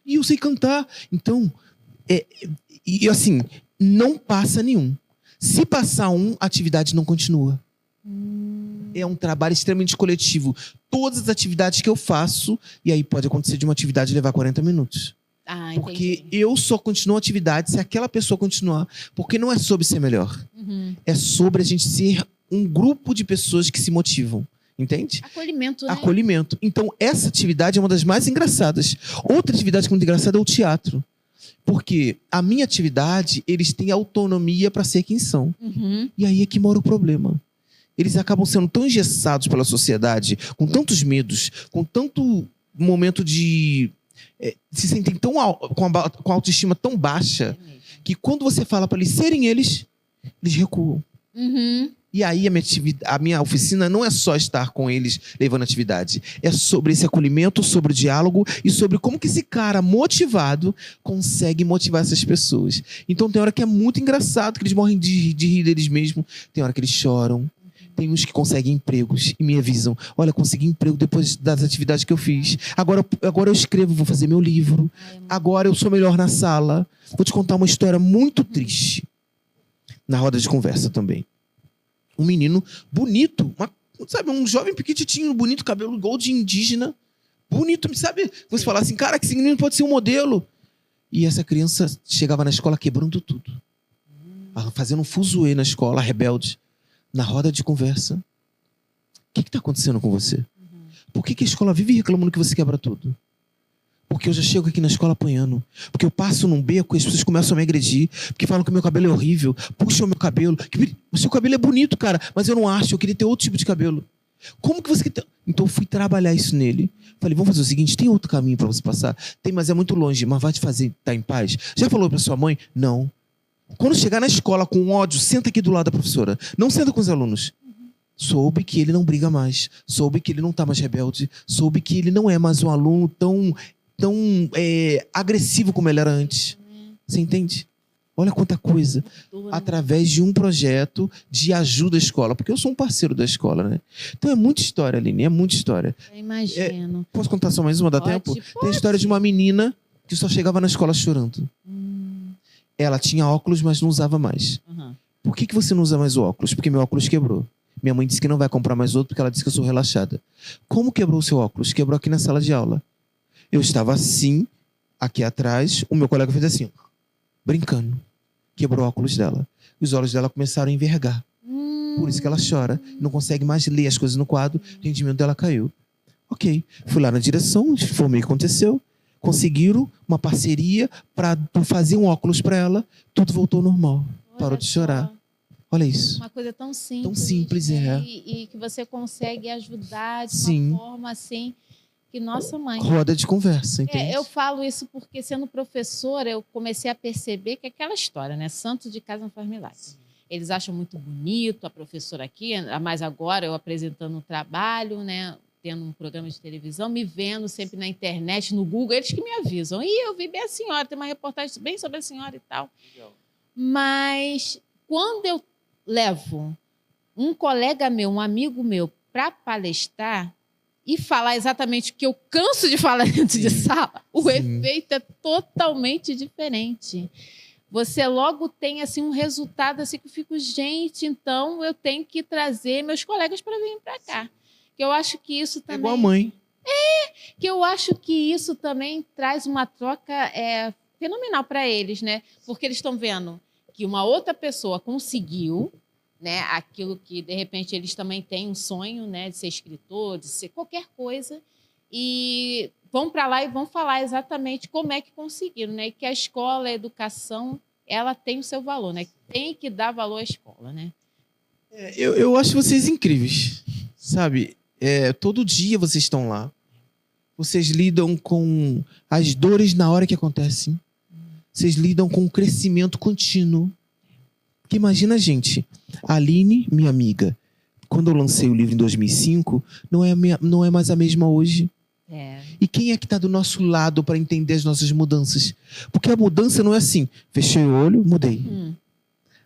E eu sei cantar. Então... E assim, não passa nenhum. Se passar um, a atividade não continua. É um trabalho extremamente coletivo. Todas as atividades que eu faço, e aí pode acontecer de uma atividade levar 40 minutos. Porque Entendi. eu só continuo a atividade se aquela pessoa continuar. Porque não é sobre ser melhor. É sobre a gente ser um grupo de pessoas que se motivam. Entende? Acolhimento, né? Acolhimento. Então, essa atividade é uma das mais engraçadas. Outra atividade muito engraçada é o teatro. Porque a minha atividade, eles têm autonomia para ser quem são. E aí é que mora o problema. Eles acabam sendo tão engessados pela sociedade, com tantos medos, com tanto momento de... se sentem tão com a autoestima tão baixa, que quando você fala para eles serem eles recuam. E aí a minha oficina não é só estar com eles levando atividade. É sobre esse acolhimento, sobre o diálogo e sobre como que esse cara motivado consegue motivar essas pessoas. Então tem hora que é muito engraçado, que eles morrem de rir deles mesmos. Tem hora que eles choram. Tem uns que conseguem empregos e me avisam. Olha, consegui emprego depois das atividades que eu fiz. Agora eu escrevo, vou fazer meu livro. Agora eu sou melhor na sala. Vou te contar uma história muito triste. Na roda de conversa também. Um menino bonito, um jovem pequititinho, bonito, cabelo igual de indígena. Bonito, sabe? Você fala assim, cara, que esse menino pode ser um modelo. E essa criança chegava na escola quebrando tudo. Fazendo um fuzuê na escola, rebelde. Na roda de conversa. O que está acontecendo com você? Por que a escola vive reclamando que você quebra tudo? Porque eu já chego aqui na escola apanhando. Porque eu passo num beco e as pessoas começam a me agredir. Porque falam que o meu cabelo é horrível. Puxam o meu cabelo. O seu cabelo é bonito, cara. Mas eu não acho. Eu queria ter outro tipo de cabelo. Como que você quer ter... Então eu fui trabalhar isso nele. Falei, vamos fazer o seguinte. Tem outro caminho para você passar? Tem, mas é muito longe. Mas vai te fazer estar em paz? Já falou para sua mãe? Não. Quando chegar na escola com ódio, senta aqui do lado da professora. Não senta com os alunos. Soube que ele não briga mais. Soube que ele não está mais rebelde. Soube que ele não é mais um aluno tão agressivo como ele era antes. Você entende? Olha quanta coisa. Através de um projeto de ajuda à escola. Porque eu sou um parceiro da escola, né? Então é muita história, Aline. É muita história. Eu imagino. Posso contar só mais uma? Dá tempo? Tem a história de uma menina que só chegava na escola chorando. Ela tinha óculos, mas não usava mais. Por que você não usa mais o óculos? Porque meu óculos quebrou. Minha mãe disse que não vai comprar mais outro porque ela disse que eu sou relaxada. Como quebrou o seu óculos? Quebrou aqui na sala de aula. Eu estava assim, aqui atrás, o meu colega fez assim, brincando. Quebrou o óculos dela. Os olhos dela começaram a envergar. Por isso que ela chora. Não consegue mais ler as coisas no quadro. O rendimento dela caiu. Ok. Fui lá na direção, informei o que aconteceu. Conseguiram uma parceria para fazer um óculos para ela. Tudo voltou ao normal. Parou de chorar. Olha isso. Uma coisa tão simples. Tão simples, né? E que você consegue ajudar de uma forma assim, que nossa mãe. Roda de conversa, entende? Eu falo isso porque, sendo professora, eu comecei a perceber que é aquela história, né? Santo de casa não faz milagre. Eles acham muito bonito a professora aqui, mas agora eu apresentando um trabalho, né? Tendo um programa de televisão, me vendo sempre na internet, no Google, eles que me avisam. E eu vi bem a senhora, tem uma reportagem bem sobre a senhora e tal. Legal. Mas quando eu levo um colega meu, um amigo meu, para palestrar e falar exatamente o que eu canso de falar dentro de sala, o efeito é totalmente diferente. Você logo tem assim um resultado assim que eu fico, gente, então eu tenho que trazer meus colegas para virem para cá. Que eu acho que isso também... É igual a mãe. Que eu acho que isso também traz uma troca fenomenal para eles, né? Porque eles estão vendo que uma outra pessoa conseguiu, né, aquilo que, de repente, eles também têm um sonho, né, de ser escritor, de ser qualquer coisa, e vão para lá e vão falar exatamente como é que conseguiram, né? E que a escola, a educação, ela tem o seu valor, né? Tem que dar valor à escola, né? Eu acho vocês incríveis, sabe? Todo dia vocês estão lá. Vocês lidam com as dores na hora que acontecem. Vocês lidam com o crescimento contínuo. Porque imagina, gente, a Aline, minha amiga, quando eu lancei o livro em 2005, não é mais a mesma hoje. E quem é que está do nosso lado para entender as nossas mudanças? Porque a mudança não é assim, fechei o olho, mudei.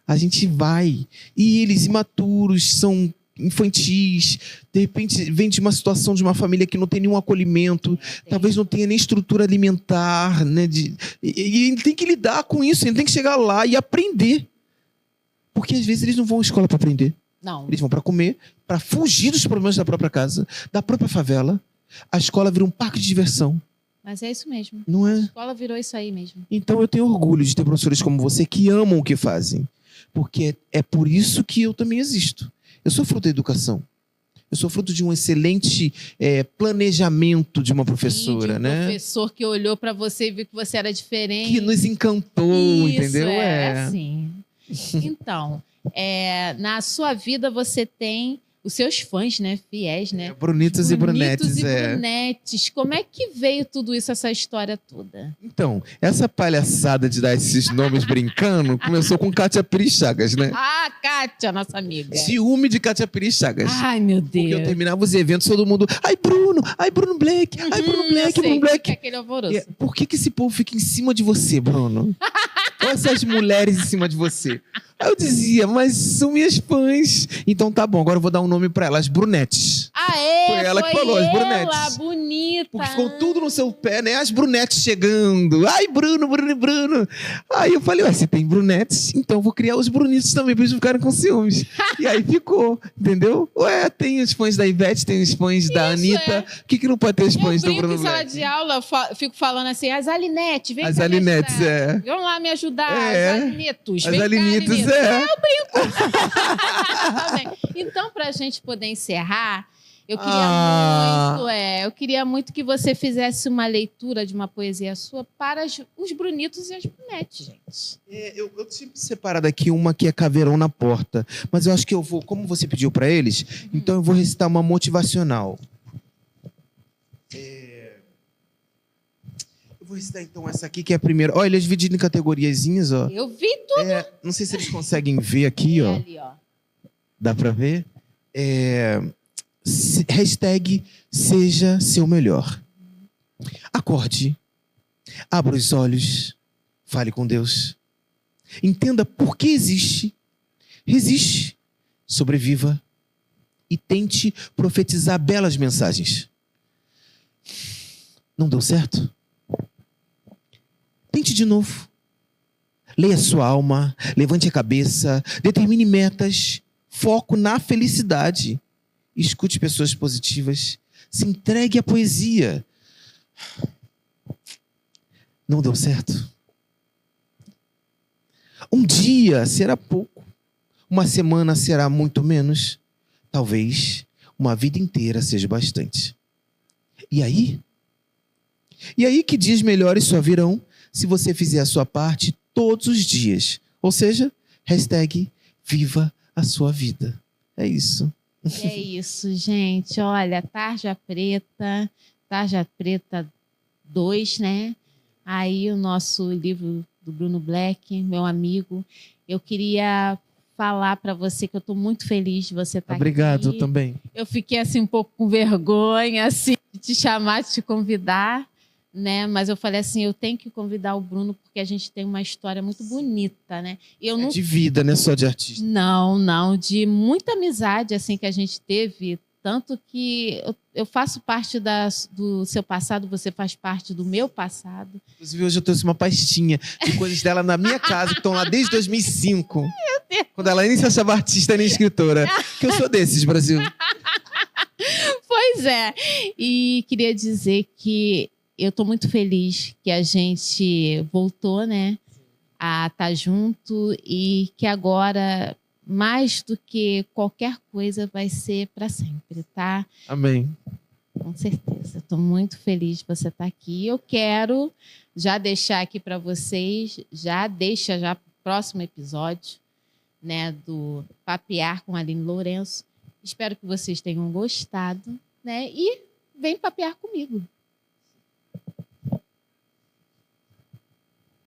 A gente vai. E eles imaturos, são infantis, de repente vem de uma situação de uma família que não tem nenhum acolhimento, talvez não tenha nem estrutura alimentar, né? E ele tem que lidar com isso, ele tem que chegar lá e aprender. Porque às vezes eles não vão à escola para aprender. Não. Eles vão para comer, para fugir dos problemas da própria casa, da própria favela. A escola vira um parque de diversão. Mas é isso mesmo. Não é? A escola virou isso aí mesmo. Então eu tenho orgulho de ter professores como você que amam o que fazem. Porque é por isso que eu também existo. Eu sou fruto da educação. Eu sou fruto de um excelente planejamento de uma professora, de um né? Professor que olhou para você e viu que você era diferente. Que nos encantou, isso, entendeu? Assim. Então, na sua vida você tem os seus fãs, né? Fiéis, né? Brunitos e brunetes. Brunetes. Como é que veio tudo isso, essa história toda? Então, essa palhaçada de dar esses nomes brincando começou com Kátia Pires Chagas, né? Ah, Kátia, nossa amiga. Ciúme de Kátia Pires Chagas. Ai, meu Deus. Porque eu terminava os eventos, todo mundo... Ai, Bruno Black, ai, Bruno Black, Bruno Black. Que é aquele alvoroço. Por que esse povo fica em cima de você, Bruno? Olha essas mulheres em cima de você. Aí eu dizia, mas são minhas fãs. Então tá bom, agora eu vou dar um nome pra elas, Brunetes. Foi ela que falou, as Brunetes. Ela, bonita. Porque ficou tudo no seu pé, né? As Brunetes chegando. Ai, Bruno. Aí eu falei, se tem Brunetes, então eu vou criar os Brunitos também, pra eles ficarem com ciúmes. E aí ficou, entendeu? Tem os fãs da Ivete, tem os fãs da Anitta. Por que não pode ter os fãs do Bruno Black? Em sala de aula, fico falando assim, as Alinete, vem cá. As Alinetes, Vão lá me ajudar, as Alinetos. As Alinetos, Eu brinco. Então, pra gente poder encerrar, eu queria muito que você fizesse uma leitura de uma poesia sua para os Brunitos e as Brunetes, gente. Eu tinha separado aqui uma que é Caveirão na Porta, mas eu acho que eu vou, como você pediu para eles, então eu vou recitar uma motivacional. Eu vou recitar então essa aqui, que é a primeira. Olha, ele é dividido em categoriazinhas, ó. Eu vi tudo. Não sei se eles conseguem ver aqui, ó. Ali, ó. Dá para ver? Hashtag seja seu melhor. Acorde, abra os olhos, fale com Deus. Entenda por que existe, resiste, sobreviva e tente profetizar belas mensagens. Não deu certo? Tente de novo. Leia sua alma, levante a cabeça, determine metas, foco na felicidade. Escute pessoas positivas. Se entregue à poesia. Não deu certo? Um dia será pouco. Uma semana será muito menos. Talvez uma vida inteira seja bastante. E aí? E aí que dias melhores só virão se você fizer a sua parte todos os dias. Ou seja, hashtag viva a sua vida. É isso. E é isso, gente. Olha, Tarja Preta 2, né? Aí o nosso livro do Bruno Black, meu amigo. Eu queria falar para você que eu estou muito feliz de você estar aqui. Obrigado, eu também. Eu fiquei assim um pouco com vergonha assim, de te chamar, de te convidar, né? Mas eu falei assim, eu tenho que convidar o Bruno porque a gente tem uma história muito bonita, né? Eu não... De vida, né? Só de artista. Não, de muita amizade assim que a gente teve, tanto que eu faço parte do seu passado, você faz parte do meu passado. Inclusive, hoje eu trouxe uma pastinha de coisas dela na minha casa, que estão lá desde 2005. Quando ela nem se achava artista nem escritora. Que eu sou desses, Brasil. Pois é. E queria dizer que eu estou muito feliz que a gente voltou, né, a estar junto e que agora, mais do que qualquer coisa, vai ser para sempre, tá? Amém. Com certeza. Estou muito feliz de você estar aqui. Eu quero já deixar aqui para vocês, já para o próximo episódio, né, do Papear com a Aline Lourenço. Espero que vocês tenham gostado, né? E vem papear comigo.